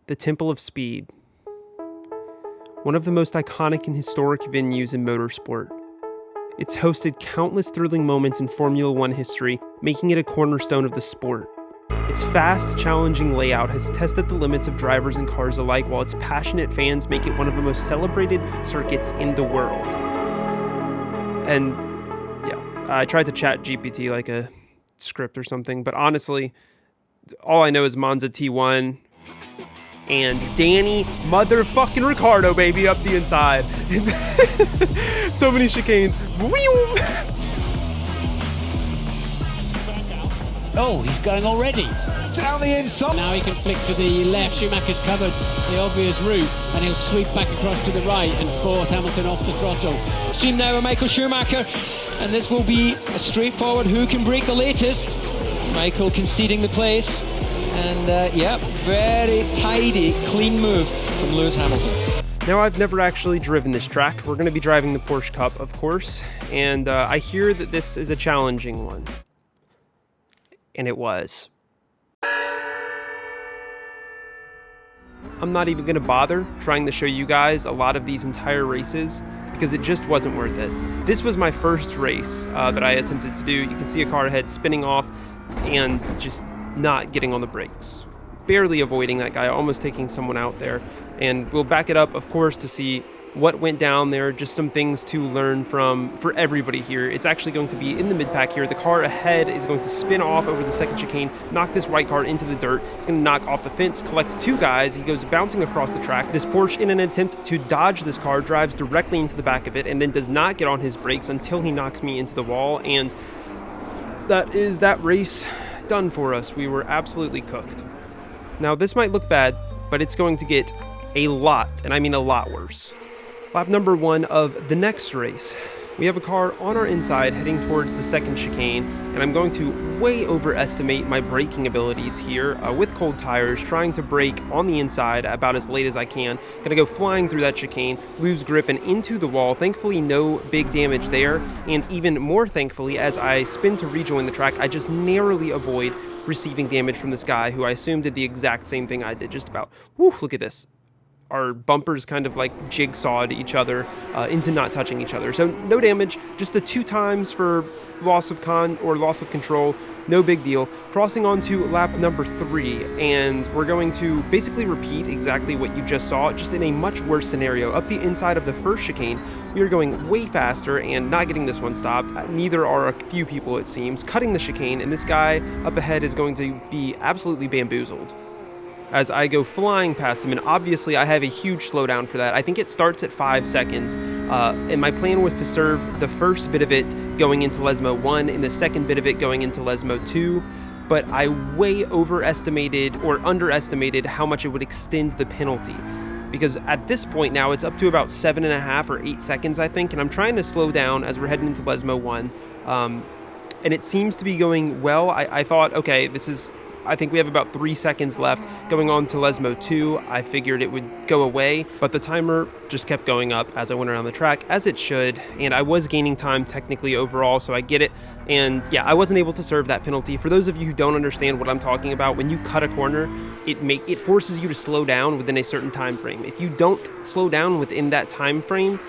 the Temple of Speed. One of the most iconic and historic venues in motorsport. It's hosted countless thrilling moments in Formula One history, making it a cornerstone of the sport. Its fast, challenging layout has tested the limits of drivers and cars alike, while its passionate fans make it one of the most celebrated circuits in the world. And yeah, I tried to chat GPT like a script or something, but honestly, all I know is Monza T1 and Danny motherfucking Ricciardo, baby, up the inside. So many chicanes. Oh, he's going already. Down the inside. Now he can flick to the left. Schumacher's covered the obvious route, and he'll sweep back across to the right and force Hamilton off the throttle. Team now with Michael Schumacher, and this will be a straightforward who can break the latest. Michael conceding the place, and yeah, very tidy, clean move from Lewis Hamilton. Now, I've never actually driven this track. We're going to be driving the Porsche Cup, of course, and I hear that this is a challenging one. And it was. I'm not even going to bother trying to show you guys a lot of these entire races because it just wasn't worth it. This was my first race that I attempted to do. You can see a car ahead spinning off and just not getting on the brakes. Barely avoiding that guy, almost taking someone out there. And we'll back it up, of course, to see what went down there, just some things to learn from for everybody here. It's actually going to be in the mid-pack here. The car ahead is going to spin off over the second chicane, knock this white car into the dirt. It's going to knock off the fence, collect two guys. He goes bouncing across the track. This Porsche, in an attempt to dodge this car, drives directly into the back of it and then does not get on his brakes until he knocks me into the wall. And that is that race done for us. We were absolutely cooked. Now, this might look bad, but it's going to get a lot, and I mean a lot worse. Lap number 1 of the next race. We have a car on our inside heading towards the second chicane, and I'm going to way overestimate my braking abilities here with cold tires, trying to brake on the inside about as late as I can. Gonna go flying through that chicane, lose grip and into the wall. Thankfully, no big damage there, and even more thankfully, as I spin to rejoin the track, I just narrowly avoid receiving damage from this guy who I assume did the exact same thing I did just about. Woo, look at this. Our bumpers kind of like jigsawed each other into not touching each other. So no damage, just the 2 times for loss of control, no big deal. Crossing on to lap number 3, and we're going to basically repeat exactly what you just saw, just in a much worse scenario. Up the inside of the first chicane, we are going way faster and not getting this one stopped. Neither are a few people, it seems, cutting the chicane, and this guy up ahead is going to be absolutely bamboozled as I go flying past him, and obviously I have a huge slowdown for that. I think it starts at 5 seconds, and my plan was to serve the first bit of it going into Lesmo 1 and the second bit of it going into Lesmo 2, but I way overestimated or underestimated how much it would extend the penalty, because at this point now it's up to about 7.5 or 8 seconds, I think, and I'm trying to slow down as we're heading into Lesmo 1, and it seems to be going well. I thought, okay, I think we have about 3 seconds left going on to Lesmo 2. I figured it would go away, but the timer just kept going up as I went around the track, as it should, and I was gaining time technically overall, so I get it. And yeah, I wasn't able to serve that penalty. For those of you who don't understand what I'm talking about, when you cut a corner, it forces you to slow down within a certain time frame. If you don't slow down within that time frame,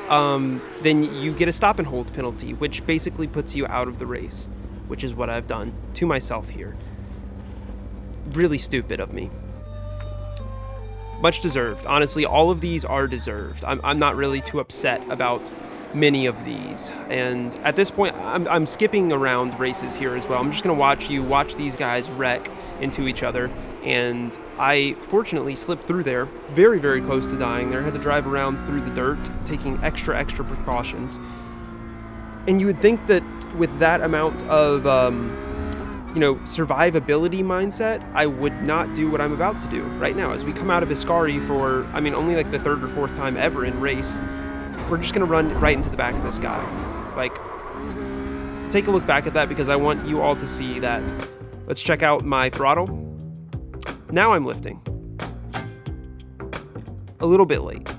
then you get a stop and hold penalty, which basically puts you out of the race, which is what I've done to myself here. Really stupid of me. Much deserved. Honestly, all of these are deserved. I'm not really too upset about many of these. And at this point, I'm skipping around races here as well. I'm just going to watch these guys wreck into each other. And I fortunately slipped through there, very, very close to dying there. Had to drive around through the dirt, taking extra precautions. And you would think that with that amount of survivability mindset, I would not do what I'm about to do right now. As we come out of Ascari for, only like the 3rd or 4th time ever in race, we're just going to run right into the back of this guy. Like, take a look back at that because I want you all to see that. Let's check out my throttle. Now I'm lifting. A little bit late.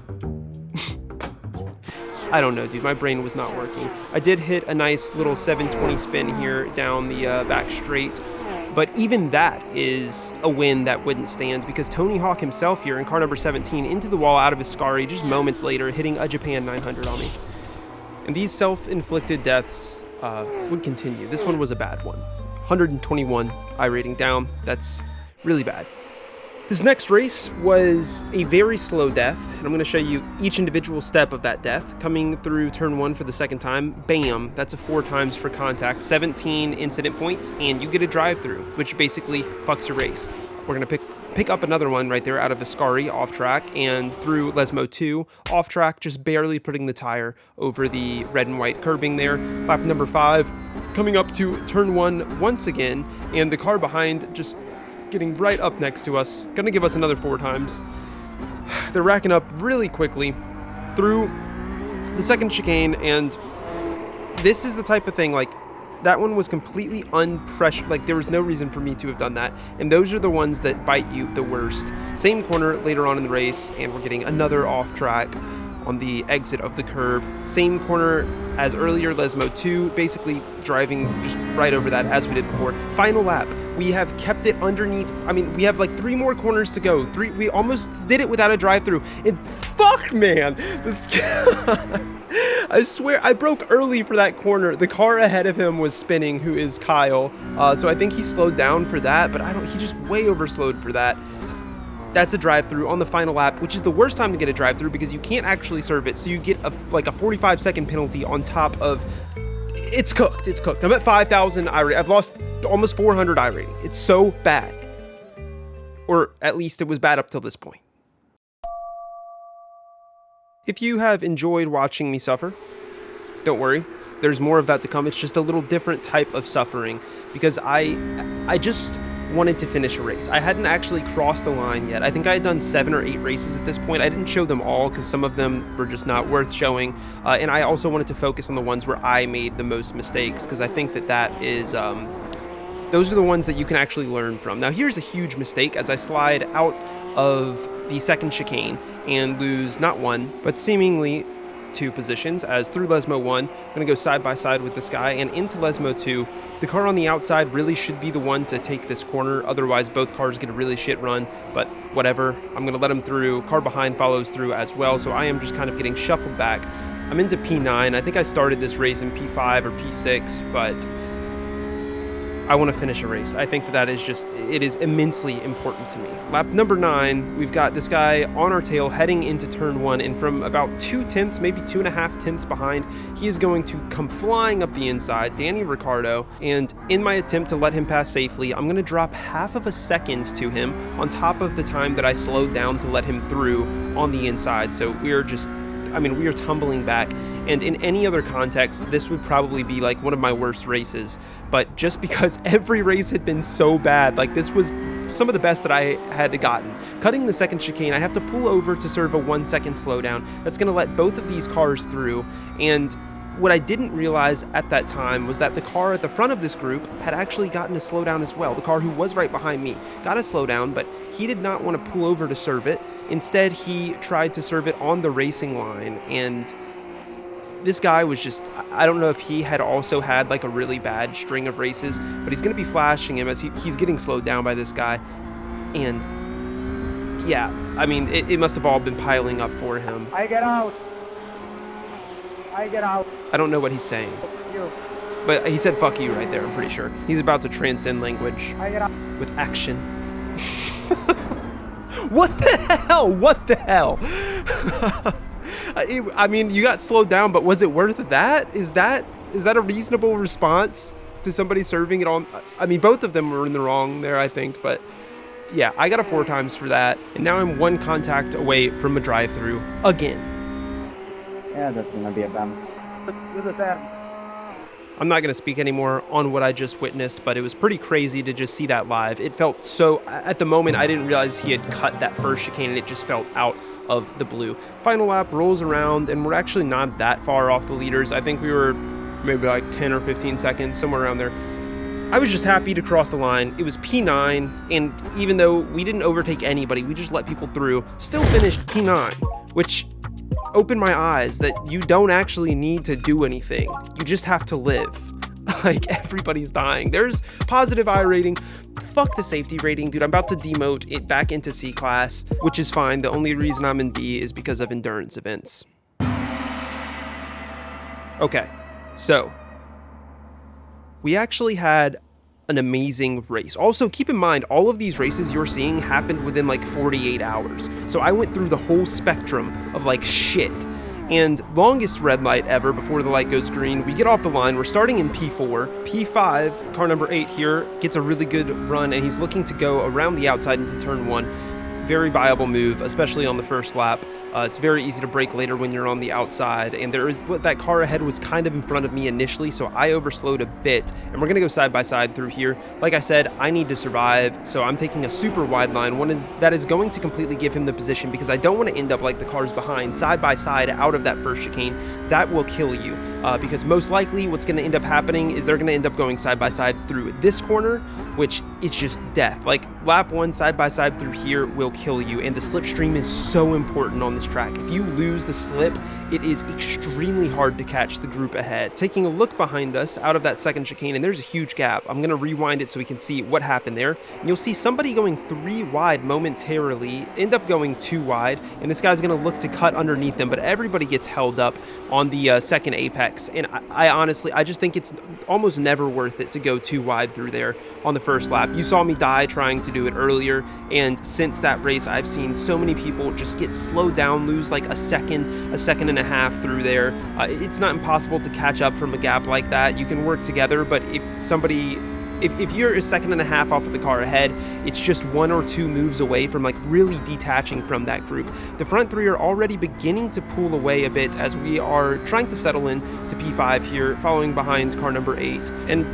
I don't know, dude. My brain was not working. I did hit a nice little 720 spin here down the back straight. But even that is a win that wouldn't stand, because Tony Hawk himself here in car number 17 into the wall out of his Scari just moments later, hitting a Japan 900 on me. And these self-inflicted deaths would continue. This one was a bad one. 121 iRating down. That's really bad. This next race was a very slow death, and I'm going to show you each individual step of that death. Coming through turn 1 for the second time, bam, that's a 4 times for contact, 17 incident points, and you get a drive-through, which basically fucks your race. We're going to pick up another one right there out of Ascari off track, and through Lesmo 2 off track, just barely putting the tire over the red and white curbing there. Lap number 5, coming up to turn 1 once again, and the car behind just getting right up next to us, gonna give us another 4 times. They're racking up really quickly through the second chicane, and this is the type of thing, like, that one was completely unpressured, like there was no reason for me to have done that, and those are the ones that bite you the worst. Same corner later on in the race, and we're getting another off track on the exit of the curb. Same corner as earlier, Lesmo 2, basically driving just right over that as we did before. Final lap, we have kept it underneath. I mean, we have like 3 more corners to go. We almost did it without a drive-through. And fuck, man, this I swear, I broke early for that corner. The car ahead of him was spinning, who is Kyle. So I think he slowed down for that, but he just way overslowed for that. That's a drive-through on the final lap, which is the worst time to get a drive-through because you can't actually serve it. So you get a 45-second penalty on top of. It's cooked. It's cooked. I'm at 5,000 iRating. I've lost almost 400 iRating. It's so bad. Or at least it was bad up till this point. If you have enjoyed watching me suffer, don't worry. There's more of that to come. It's just a little different type of suffering because I just wanted to finish a race. I hadn't actually crossed the line yet. I think I had done 7 or 8 races at this point. I didn't show them all because some of them were just not worth showing. And I also wanted to focus on the ones where I made the most mistakes because I think that is, those are the ones that you can actually learn from. Now here's a huge mistake as I slide out of the second chicane and lose not 1, but seemingly 2 positions, as through Lesmo 1, I'm going to go side by side with this guy, and into Lesmo 2. The car on the outside really should be the one to take this corner, otherwise both cars get a really shit run, but whatever. I'm going to let him through. Car behind follows through as well, so I am just kind of getting shuffled back. I'm into P9. I think I started this race in P5 or P6, but I want to finish a race. I think that it is immensely important to me. Lap number 9, we've got this guy on our tail heading into turn 1, and from about 2 tenths, maybe 2.5 tenths behind, he is going to come flying up the inside, Danny Ricciardo, and in my attempt to let him pass safely, I'm going to drop half of a second to him on top of the time that I slowed down to let him through on the inside. So we are tumbling back. And in any other context, this would probably be like one of my worst races. But just because every race had been so bad, like this was some of the best that I had gotten. Cutting the second chicane, I have to pull over to serve a 1-second slowdown. That's going to let both of these cars through. And what I didn't realize at that time was that the car at the front of this group had actually gotten a slowdown as well. The car who was right behind me got a slowdown, but he did not want to pull over to serve it. Instead, he tried to serve it on the racing line, and this guy was just, I don't know if he had also had like a really bad string of races, but he's going to be flashing him as he's getting slowed down by this guy. And yeah, I mean, it must have all been piling up for him. I get out. I get out. I don't know what he's saying. You. But he said fuck you right there, I'm pretty sure. He's about to transcend language I get out. with action. What the hell? What the hell? I mean, you got slowed down, but was it worth that? Is that a reasonable response to somebody serving it on? I mean, both of them were in the wrong there, I think, but yeah, I got a 4 times for that, and now I'm 1 contact away from a drive-through again. Yeah, that's gonna be a bum. I'm not going to speak anymore on what I just witnessed, but it was pretty crazy to just see that live. It felt so, at the moment, I didn't realize he had cut that first chicane, and it just felt out of the blue. Final lap rolls around, and we're actually not that far off the leaders. I think we were maybe like 10 or 15 seconds, somewhere around there. I was just happy to cross the line. It was P9, and even though we didn't overtake anybody, we just let people through, still finished P9, which opened my eyes that you don't actually need to do anything. You just have to live. like everybody's dying. There's positive I rating. Fuck the safety rating, dude. I'm about to demote it back into C class, which is fine. The only reason I'm in B is because of endurance events. Okay, so we actually had an amazing race. Also, keep in mind, all of these races you're seeing happened within like 48 hours. So I went through the whole spectrum of like shit. And longest red light ever before the light goes green, we get off the line. We're starting in P4. P5, car number 8 here, gets a really good run, and he's looking to go around the outside into turn 1. Very viable move, especially on the first lap. It's very easy to brake later when you're on the outside, and that car ahead was kind of in front of me initially, so I overslowed a bit, and we're going to go side by side through here. Like I said, I need to survive, so I'm taking a super wide line. That is going to completely give him the position, because I don't want to end up like the cars behind, side by side out of that first chicane. That will kill you, because most likely what's going to end up happening is they're going to end up going side by side through this corner, which it's just death. Like lap 1 side by side through here will kill you, and the slipstream is so important on this track. If you lose the slip, it is extremely hard to catch the group ahead. Taking a look behind us out of that second chicane, and there's a huge gap. I'm going to rewind it so we can see what happened there. And you'll see somebody going 3 wide momentarily, end up going 2 wide, and this guy's going to look to cut underneath them, but everybody gets held up on the second apex. And I honestly, I just think it's almost never worth it to go 2 wide through there on the first lap. You saw me die trying to do it earlier, and since that race, I've seen so many people just get slowed down, lose like a second and a half through there. It's not impossible to catch up from a gap like that. You can work together, but if you're a second and a half off of the car ahead, it's just 1 or 2 moves away from like really detaching from that group. The front 3 are already beginning to pull away a bit as we are trying to settle in to P5 here, following behind car number 8. And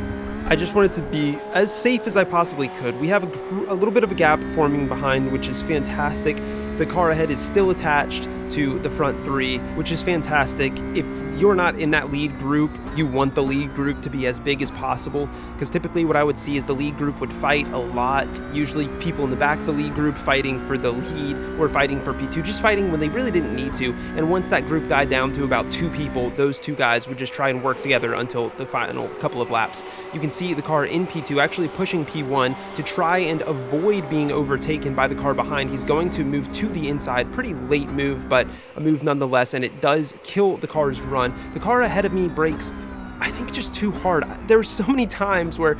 I just wanted to be as safe as I possibly could. We have a little bit of a gap forming behind, which is fantastic. The car ahead is still attached to the front 3, which is fantastic. If you're not in that lead group, you want the lead group to be as big as possible, because typically what I would see is the lead group would fight a lot. Usually people in the back of the lead group fighting for the lead or fighting for P2, just fighting when they really didn't need to. And once that group died down to about 2 people, those 2 guys would just try and work together until the final couple of laps. You can see the car in P2 actually pushing P1 to try and avoid being overtaken by the car behind. He's going to move to the inside, pretty late move, but a move nonetheless, and it does kill the car's run. The car ahead of me brakes, I think, just too hard. There were so many times where,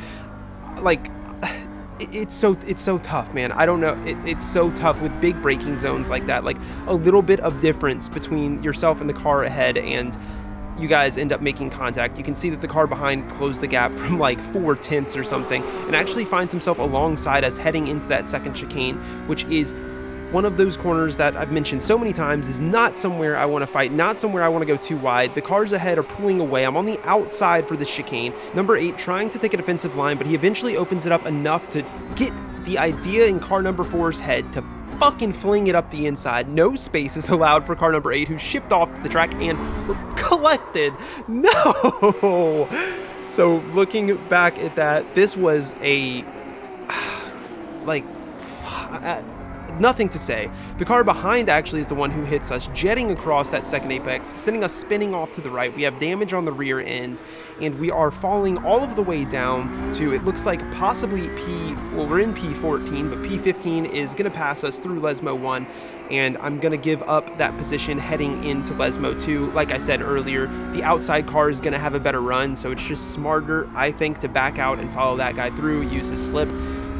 like, it's so tough, man. I don't know. It's so tough with big braking zones like that. Like, a little bit of difference between yourself and the car ahead, and you guys end up making contact. You can see that the car behind closed the gap from like 4 tenths or something, and actually finds himself alongside us heading into that second chicane, which is one of those corners that I've mentioned so many times is not somewhere I want to fight, not somewhere I want to go too wide. The cars ahead are pulling away. I'm on the outside for the chicane. Number 8 trying to take a defensive line, but he eventually opens it up enough to get the idea in car number 4's head to fucking fling it up the inside. No space is allowed for car number 8, who shipped off the track and collected. No! So looking back at that, this was a nothing to say. The car behind actually is the one who hits us, jetting across that second apex, sending us spinning off to the right. We have damage on the rear end, and we are falling all of the way down to, it looks like possibly we're in P14, but P15 is going to pass us through Lesmo 1, and I'm going to give up that position heading into Lesmo 2. Like I said earlier, the outside car is going to have a better run, so it's just smarter, I think, to back out and follow that guy through, use his slip.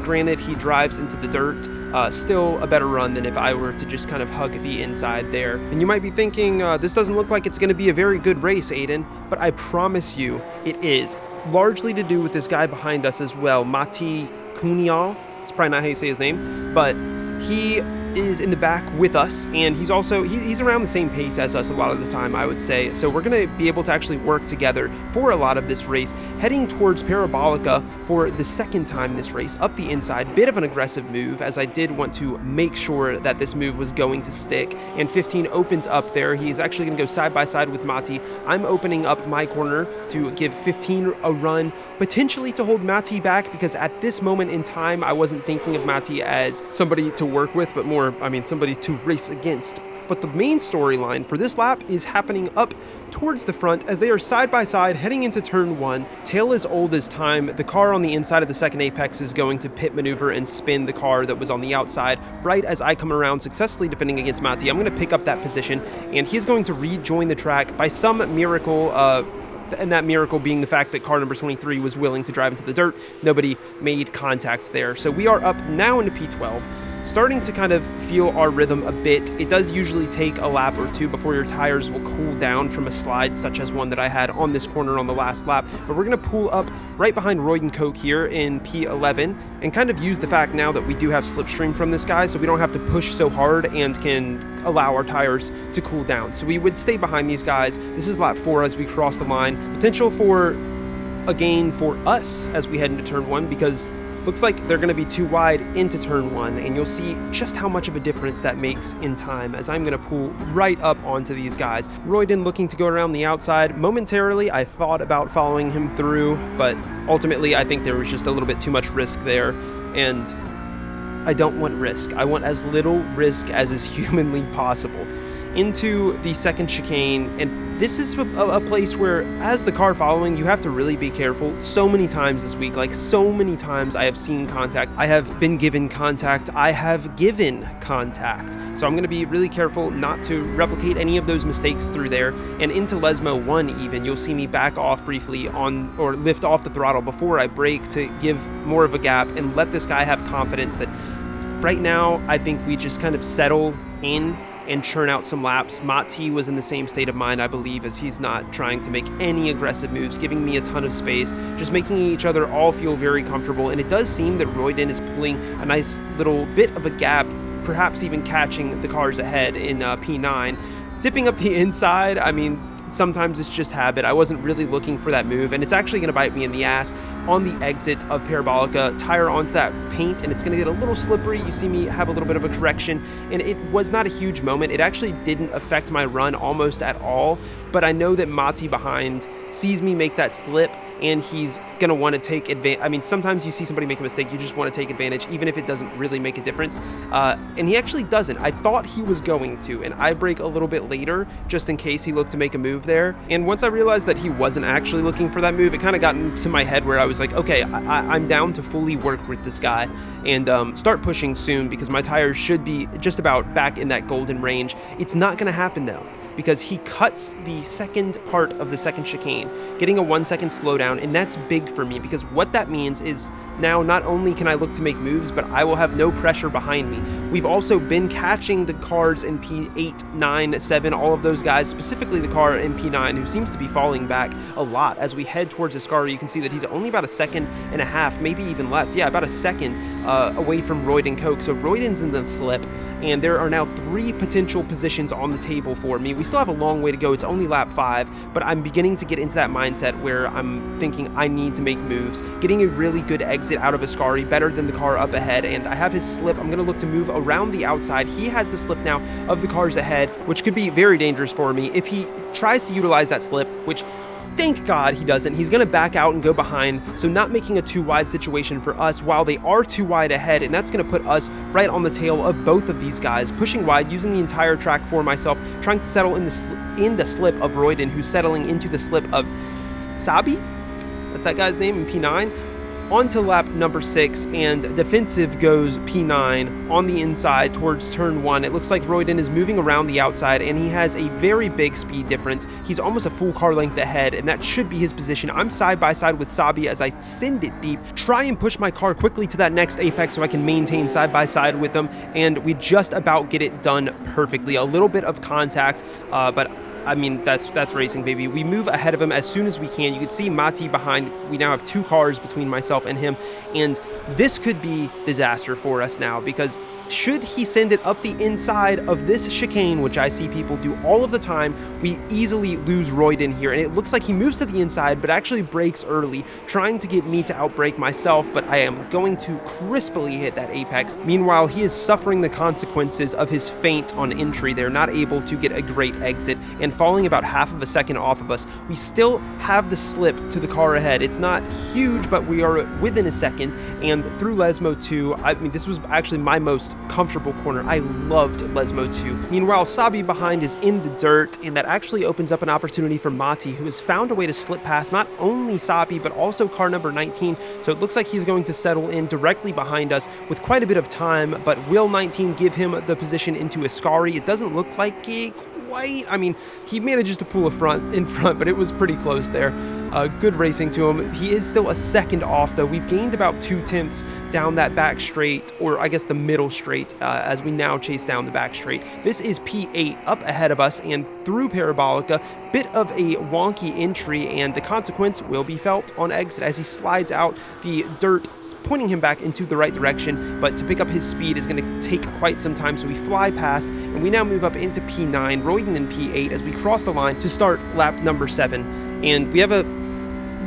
Granted, he drives into the dirt. Still a better run than if I were to just kind of hug the inside there. And you might be thinking, this doesn't look like it's going to be a very good race, Aiden, but I promise you it is. Largely to do with this guy behind us as well, Mati Kunial. It's probably not how you say his name, but he is in the back with us, and he's also he's around the same pace as us a lot of the time, I would say. So we're going to be able to actually work together for a lot of this race, heading towards Parabolica for the second time this race, up the inside. Bit of an aggressive move, as I did want to make sure that this move was going to stick. And 15 opens up there. He's actually going to go side by side with Mati. I'm opening up my corner to give 15 a run, potentially to hold Mati back, because at this moment in time, I wasn't thinking of Mati as somebody to work with, but more, I mean, somebody to race against. But the main storyline for this lap is happening up towards the front as they are side by side heading into turn 1. Tail as old as time. The car on the inside of the second apex is going to pit maneuver and spin the car that was on the outside right as I come around successfully defending against Matti. I'm going to pick up that position, and he's going to rejoin the track by some miracle, and that miracle being the fact that car number 23 was willing to drive into the dirt. Nobody made contact there. So we are up now into P12. Starting to kind of feel our rhythm a bit. It does usually take a lap or two before your tires will cool down from a slide such as one that I had on this corner on the last lap, but we're going to pull up right behind Royd and Koch here in P11 and kind of use the fact now that we do have slipstream from this guy, so we don't have to push so hard and can allow our tires to cool down. So we would stay behind these guys. This is lap 4 as we cross the line. Potential for a gain for us as we head into turn 1 because looks like they're going to be too wide into turn 1, and you'll see just how much of a difference that makes in time as I'm going to pull right up onto these guys. Royden looking to go around the outside. Momentarily, I thought about following him through, but ultimately I think there was just a little bit too much risk there, and I don't want risk. I want as little risk as is humanly possible. Into the second chicane, and this is a place where, as the car following, you have to really be careful. So many times this week, like so many times I have seen contact, I have been given contact, I have given contact. So I'm going to be really careful not to replicate any of those mistakes through there. And into Lesmo 1 even, you'll see me back off briefly on, or lift off the throttle before I brake to give more of a gap and let this guy have confidence that right now I think we just kind of settle in and churn out some laps. Matti was in the same state of mind, I believe, as he's not trying to make any aggressive moves, giving me a ton of space, just making each other all feel very comfortable. And it does seem that Royden is pulling a nice little bit of a gap, perhaps even catching the cars ahead in P9. Dipping up the inside, I mean, sometimes it's just habit. I wasn't really looking for that move, and it's actually going to bite me in the ass on the exit of Parabolica. Tire onto that paint, and it's going to get a little slippery. You see me have a little bit of a correction, and it was not a huge moment. It actually didn't affect my run almost at all, but I know that Matti behind sees me make that slip, and he's going to want to take advantage. I mean, sometimes you see somebody make a mistake, you just want to take advantage, even if it doesn't really make a difference. And he actually doesn't. I thought he was going to, and I brake a little bit later, just in case he looked to make a move there. And once I realized that he wasn't actually looking for that move, it kind of got into my head where I was like, okay, I'm down to fully work with this guy and start pushing soon because my tires should be just about back in that golden range. It's not going to happen though, because he cuts the second part of the second chicane, getting a 1 second slowdown, and that's big for me because what that means is now not only can I look to make moves, but I will have no pressure behind me. We've also been catching the cars in P8, 9, 7, all of those guys, specifically the car in P9, who seems to be falling back a lot. As we head towards Ascari, you can see that he's only about a second and a half, maybe even less. Yeah, about a second away from Royd and Koch. So Royden's in the slip, and there are now 3 potential positions on the table for me. We still have a long way to go. It's only lap 5, but I'm beginning to get into that mindset where I'm thinking I need to make moves. Getting a really good exit out of Ascari, better than the car up ahead, and I have his slip. I'm going to look to move around the outside. He has the slip now of the cars ahead, which could be very dangerous for me if he tries to utilize that slip, which thank God he doesn't. He's going to back out and go behind, so not making a too wide situation for us while they are too wide ahead, and that's going to put us right on the tail of both of these guys, pushing wide, using the entire track for myself, trying to settle in the slip of Royden, who's settling into the slip of Sabi? That's that guy's name in P9. On to lap number 6, and defensive goes P9 on the inside towards turn 1. It looks like Royden is moving around the outside, and he has a very big speed difference. He's almost a full car length ahead, and that should be his position. I'm side by side with Sabi as I send it deep, try and push my car quickly to that next apex so I can maintain side by side with them, and we just about get it done perfectly. A little bit of contact, but I mean, that's racing, baby. We move ahead of him as soon as we can. You can see Matti behind. We now have 2 cars between myself and him, and this could be disaster for us now because should he send it up the inside of this chicane, which I see people do all of the time, we easily lose Royden here, and it looks like he moves to the inside but actually brakes early, trying to get me to outbrake myself, but I am going to crisply hit that apex. Meanwhile, he is suffering the consequences of his feint on entry. They're not able to get a great exit and falling about half of a second off of us. We still have the slip to the car ahead. It's not huge, but we are within a second, and through Lesmo 2, I mean, this was actually my most comfortable corner. I loved Lesmo 2. Meanwhile, Sabi behind is in the dirt, and that actually opens up an opportunity for Mati, who has found a way to slip past not only Sabi, but also car number 19. So it looks like he's going to settle in directly behind us with quite a bit of time, but will 19 give him the position into Ascari? It doesn't look like it quite. I mean, he manages to pull in front, but it was pretty close there. Good racing to him. He is still a second off, though. We've gained about 2/10 down that back straight, or I guess the middle straight, as we now chase down the back straight. This is P8 up ahead of us and through Parabolica. Bit of a wonky entry, and the consequence will be felt on exit as he slides out the dirt, pointing him back into the right direction. But to pick up his speed is going to take quite some time, so we fly past, and we now move up into P9, Royden in P8 as we cross the line to start lap number 7. And we have a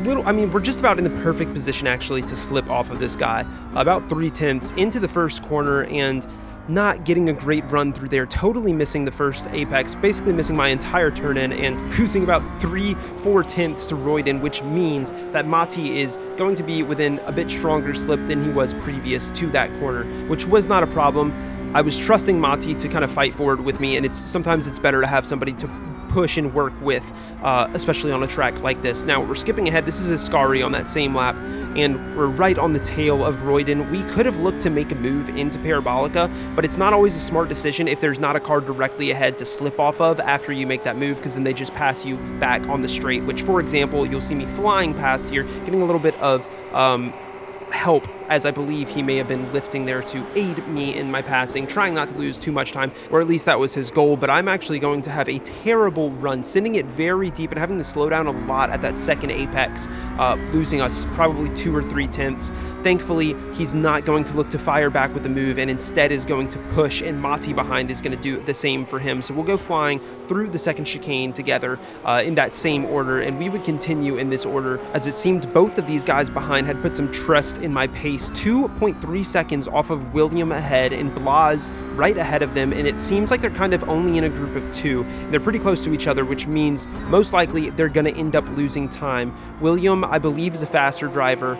little, I mean, we're just about in the perfect position actually to slip off of this guy. About 3/10 into the first corner and not getting a great run through there, totally missing the first apex, basically missing my entire turn in and losing about 3/4 to Royden, which means that Mati is going to be within a bit stronger slip than he was previous to that corner, which was not a problem. I was trusting Mati to kind of fight forward with me, and sometimes it's better to have somebody to push and work with, especially on a track like this. Now we're skipping ahead. This is Ascari on that same lap, and we're right on the tail of Royden. We could have looked to make a move into Parabolica, but it's not always a smart decision if there's not a car directly ahead to slip off of after you make that move, because then they just pass you back on the straight, which, for example, you'll see me flying past here, getting a little bit of help, as I believe he may have been lifting there to aid me in my passing, trying not to lose too much time, or at least that was his goal. But I'm actually going to have a terrible run, sending it very deep and having to slow down a lot at that second apex, losing us probably 2 or 3/10. Thankfully, he's not going to look to fire back with the move and instead is going to push, and Mati behind is going to do the same for him. So we'll go flying through the second chicane together in that same order, and we would continue in this order as it seemed both of these guys behind had put some trust in my pace. 2.3 seconds off of William ahead and Blas right ahead of them, and it seems like they're kind of only in a group of 2. They're pretty close to each other, which means most likely they're going to end up losing time. William, I believe, is a faster driver.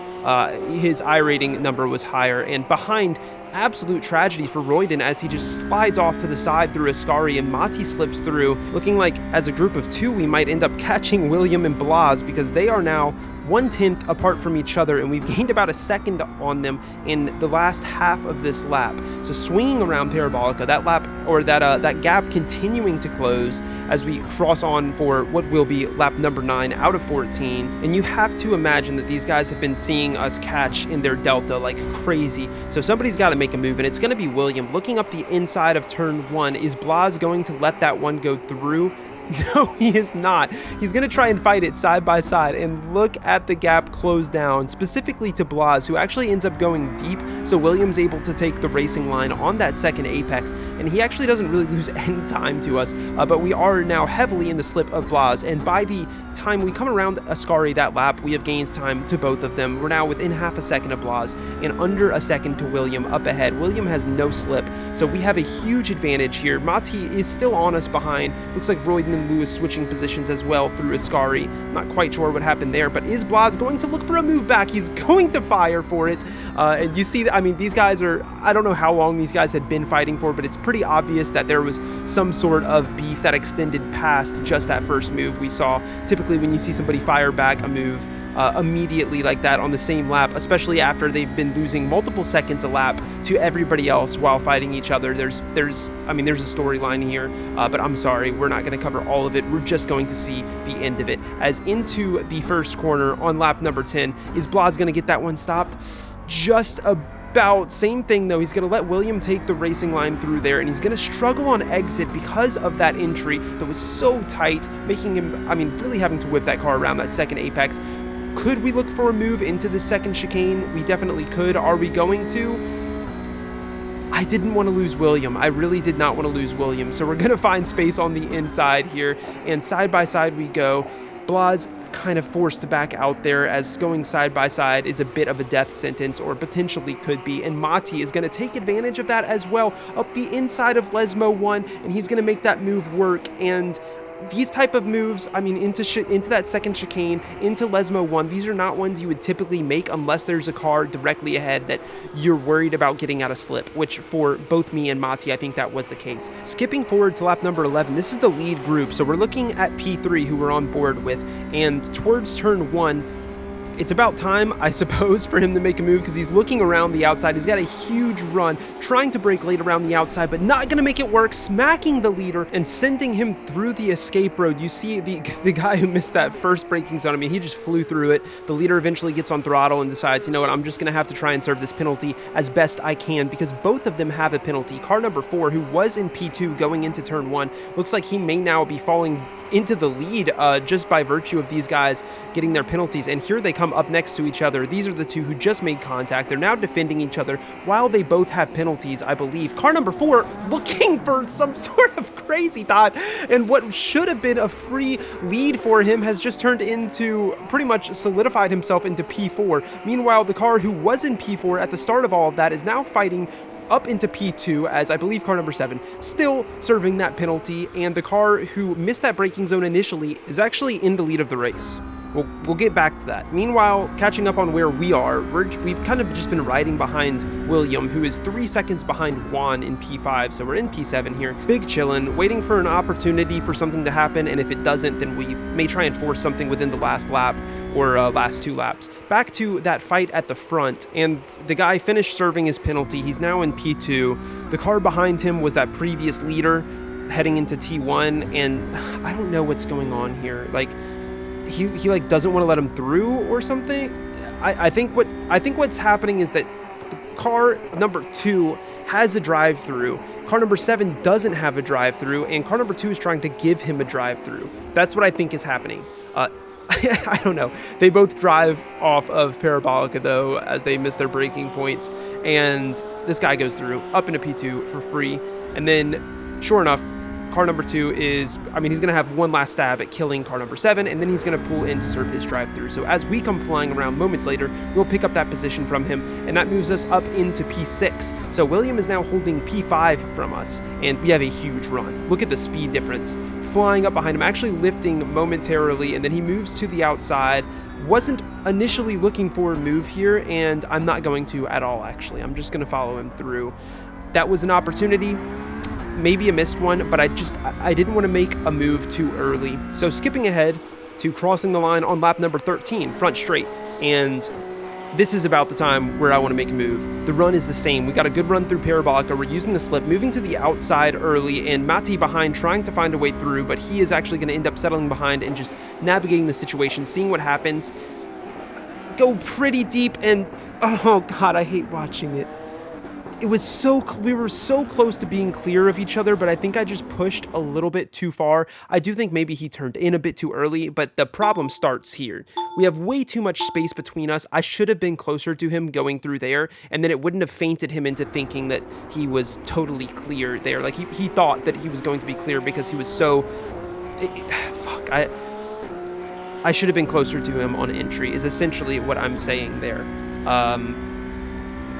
His iRating number was higher, and behind, absolute tragedy for Royden as he just slides off to the side through Ascari, and Mati slips through, looking like as a group of 2 we might end up catching William and Blas, because they are now 1/10 apart from each other, and we've gained about a second on them in the last half of this lap. So swinging around Parabolica, that lap, or that gap continuing to close as we cross on for what will be lap number 9 out of 14. And you have to imagine that these guys have been seeing us catch in their delta like crazy. So somebody's got to make a move, and it's going to be William. Looking up the inside of turn 1, is Blas going to let that one go through? No, he is not. He's going to try and fight it side by side, and look at the gap close down, specifically to Blas, who actually ends up going deep, so William's able to take the racing line on that second apex, and he actually doesn't really lose any time to us, but we are now heavily in the slip of Blas, and by the time we come around Ascari that lap, we have gained time to both of them. We're now within half a second of Blas and under a second to William up ahead. William has no slip, so we have a huge advantage here. Mati is still on us behind. Looks like Royden and Lewis switching positions as well through Ascari. Not quite sure what happened there, but is Blas going to look for a move back? He's going to fire for it. And you see that, I mean, these guys are, I don't know how long these guys had been fighting for, but it's pretty obvious that there was some sort of beef that extended past just that first move we saw. Typically when you see somebody fire back a move immediately like that on the same lap, especially after they've been losing multiple seconds a lap to everybody else while fighting each other, there's a storyline here, but I'm sorry, we're not going to cover all of it. We're just going to see the end of it. As into the first corner on lap number 10, is Blas going to get that one stopped? Just about. Same thing though, he's going to let William take the racing line through there, and he's going to struggle on exit because of that entry that was so tight, making him, really having to whip that car around that second apex. Could we look for a move into the second chicane? We definitely could. Are we going to? I didn't want to lose William. I really did not want to lose William. So we're going to find space on the inside here, and side by side we go. Blas kind of forced back out there, as going side by side is a bit of a death sentence, or potentially could be, and Mati is going to take advantage of that as well up the inside of Lesmo 1, and he's going to make that move work. And these type of moves, I mean, into that second chicane, into Lesmo 1, these are not ones you would typically make unless there's a car directly ahead that you're worried about getting out of slip, which for both me and Mati, I think that was the case. Skipping forward to lap number 11, this is the lead group, so we're looking at P3, who we're on board with, and towards turn 1, it's about time, I suppose, for him to make a move because he's looking around the outside. He's got a huge run, trying to break late around the outside, but not going to make it work, smacking the leader and sending him through the escape road. You see the guy who missed that first braking zone. I mean, he just flew through it. The leader eventually gets on throttle and decides, you know what, I'm just going to have to try and serve this penalty as best I can because both of them have a penalty. Car number 4, who was in P2 going into turn 1, looks like he may now be falling into the lead just by virtue of these guys getting their penalties, and here they come up next to each other. These are the two who just made contact. They're now defending each other while they both have penalties, I believe. Car number 4 looking for some sort of crazy time, and what should have been a free lead for him has just turned into, pretty much solidified himself into P4. Meanwhile, the car who was in P4 at the start of all of that is now fighting up into P2 as I believe car number 7 still serving that penalty, and the car who missed that braking zone initially is actually in the lead of the race. We'll get back to that. Meanwhile, catching up on where we are, we've kind of just been riding behind William, who is 3 seconds behind Juan in P5, so we're in P7 here. Big chillin', waiting for an opportunity for something to happen, and if it doesn't, then we may try and force something within the last lap or last 2 laps. Back to that fight at the front, and the guy finished serving his penalty. He's now in P2. The car behind him was that previous leader heading into T1, and I don't know what's going on here. Like, he like doesn't want to let him through or something. I think what's happening is that car number 2 has a drive-through. Car number 7 doesn't have a drive-through, and car number 2 is trying to give him a drive-through. That's what I think is happening. I don't know. They both drive off of Parabolica, though, as they miss their braking points, and this guy goes through, up into P2 for free, and then, sure enough, car number 2 is, I mean, he's going to have one last stab at killing car number 7, and then he's going to pull in to serve his drive-through. So as we come flying around moments later, we'll pick up that position from him, and that moves us up into P6. So William is now holding P5 from us, and we have a huge run. Look at the speed difference. Flying up behind him, actually lifting momentarily, and then he moves to the outside. Wasn't initially looking for a move here, and I'm not going to at all, actually. I'm just going to follow him through. That was an opportunity. Maybe a missed one, but I didn't want to make a move too early. So skipping ahead to crossing the line on lap number 13, front straight, and this is about the time where I want to make a move. The run is the same. We got a good run through Parabolica. We're using the slip, moving to the outside early, and Mati behind trying to find a way through, but he is actually going to end up settling behind and just navigating the situation, seeing what happens. Go pretty deep, and oh god, I hate watching it. We were so close to being clear of each other, but I think I just pushed a little bit too far. I do think maybe he turned in a bit too early, but the problem starts here. We have way too much space between us. I should have been closer to him going through there, and then it wouldn't have fainted him into thinking that he was totally clear there. Like, he thought that he was going to be clear because he was so... I should have been closer to him on entry, is essentially what I'm saying there.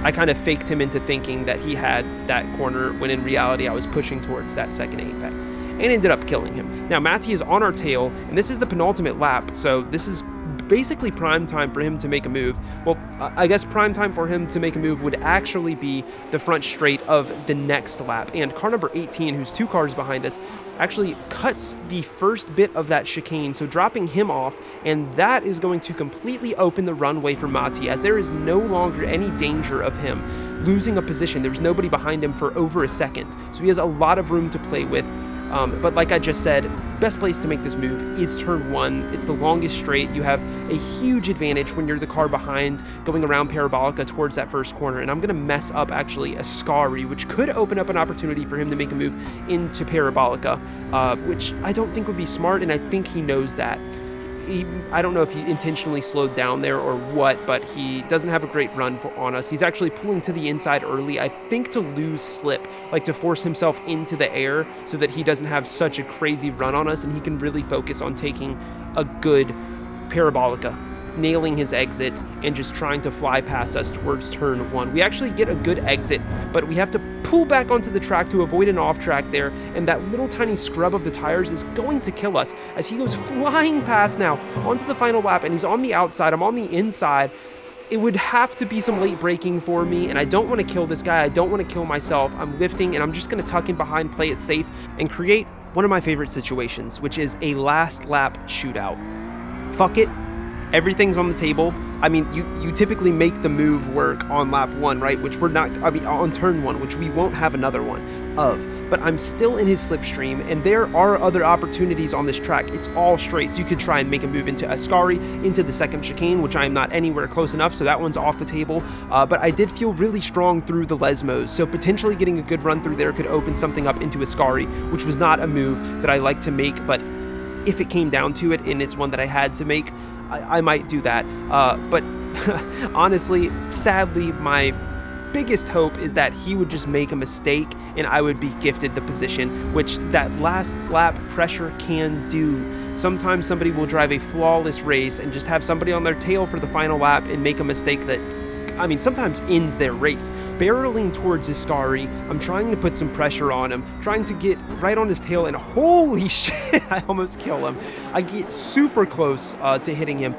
I kind of faked him into thinking that he had that corner when in reality I was pushing towards that second apex and ended up killing him. Now Mati is on our tail, and this is the penultimate lap, so this is basically prime time for him to make a move. Well, I guess prime time for him to make a move would actually be the front straight of the next lap, and car number 18, who's 2 cars behind us, actually cuts the first bit of that chicane, so dropping him off, and that is going to completely open the runway for Mati, as there is no longer any danger of him losing a position. There's nobody behind him for over a second, so he has a lot of room to play with. But like I just said, best place to make this move is turn 1. It's the longest straight. You have a huge advantage when you're the car behind going around Parabolica towards that first corner. And I'm going to mess up actually a Ascari, which could open up an opportunity for him to make a move into Parabolica, which I don't think would be smart, and I think he knows that. I don't know if he intentionally slowed down there or what, but he doesn't have a great run on us. He's actually pulling to the inside early, I think to lose slip, like to force himself into the air so that he doesn't have such a crazy run on us, and he can really focus on taking a good Parabolica, nailing his exit, and just trying to fly past us towards turn 1. We actually get a good exit, but we have to pull back onto the track to avoid an off track there, and that little tiny scrub of the tires is going to kill us as he goes flying past now onto the final lap, and he's on the outside, I'm on the inside. It would have to be some late braking for me, and I don't want to kill this guy. I don't want to kill myself. I'm lifting, and I'm just going to tuck in behind, play it safe, and create one of my favorite situations, which is a last lap shootout. Fuck it. Everything's on the table. I mean, you typically make the move work on lap 1, right? Which we're not, I mean, on turn 1, which we won't have another one of. But I'm still in his slipstream, and there are other opportunities on this track. It's all straights. You could try and make a move into Ascari, into the second chicane, which I am not anywhere close enough, so that one's off the table. But I did feel really strong through the Lesmos, so potentially getting a good run through there could open something up into Ascari, which was not a move that I like to make, but if it came down to it, and it's one that I had to make, I might do that. But honestly, sadly, my biggest hope is that he would just make a mistake and I would be gifted the position, which that last lap pressure can do. Sometimes somebody will drive a flawless race and just have somebody on their tail for the final lap and make a mistake that, I mean, sometimes ends their race. Barreling towards Ascari, I'm trying to put some pressure on him, trying to get right on his tail, and holy shit, I almost kill him. I get super close to hitting him,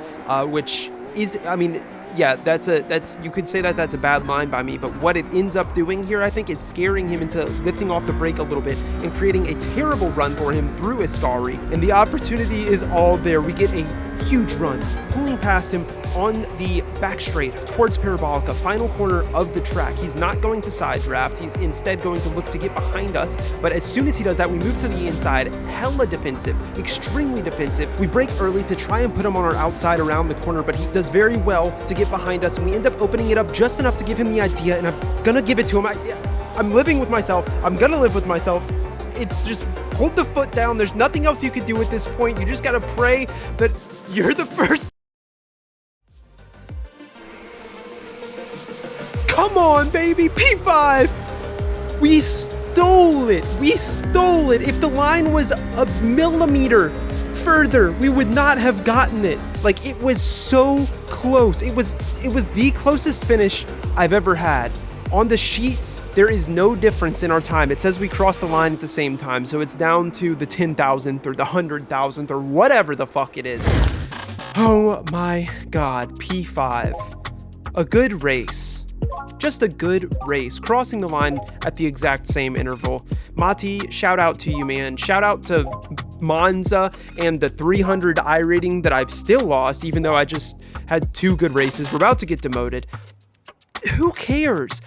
which is, I mean, yeah, that's you could say that that's a bad line by me, but what it ends up doing here, I think, is scaring him into lifting off the brake a little bit and creating a terrible run for him through Ascari, and the opportunity is all there. We get a huge run, pulling past him on the back straight towards Parabolica, final corner of the track. He's not going to side draft. He's instead going to look to get behind us. But as soon as he does that, we move to the inside, hella defensive, extremely defensive. We brake early to try and put him on our outside around the corner, but he does very well to get behind us, and we end up opening it up just enough to give him the idea, and I'm gonna give it to him. I'm living with myself. I'm gonna live with myself. It's just hold the foot down. There's nothing else you can do at this point. You just gotta pray that you're the first. Come on, baby, P5! We stole it. We stole it. If the line was a millimeter further, we would not have gotten it. Like, it was so close. It was the closest finish I've ever had. On the sheets, there is no difference in our time. It says we crossed the line at the same time, so it's down to the 10,000th or the 100,000th or whatever the fuck it is. Oh my God, P5. A good race. Just a good race, crossing the line at the exact same interval. Mati, shout out to you, man. Shout out to Monza and the 300 iRating that I've still lost, even though I just had 2 good races. We're about to get demoted. Who cares?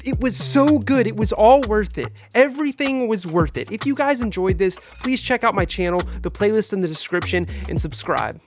It was so good. It was all worth it. Everything was worth it. If you guys enjoyed this, please check out my channel, the playlist in the description, and subscribe.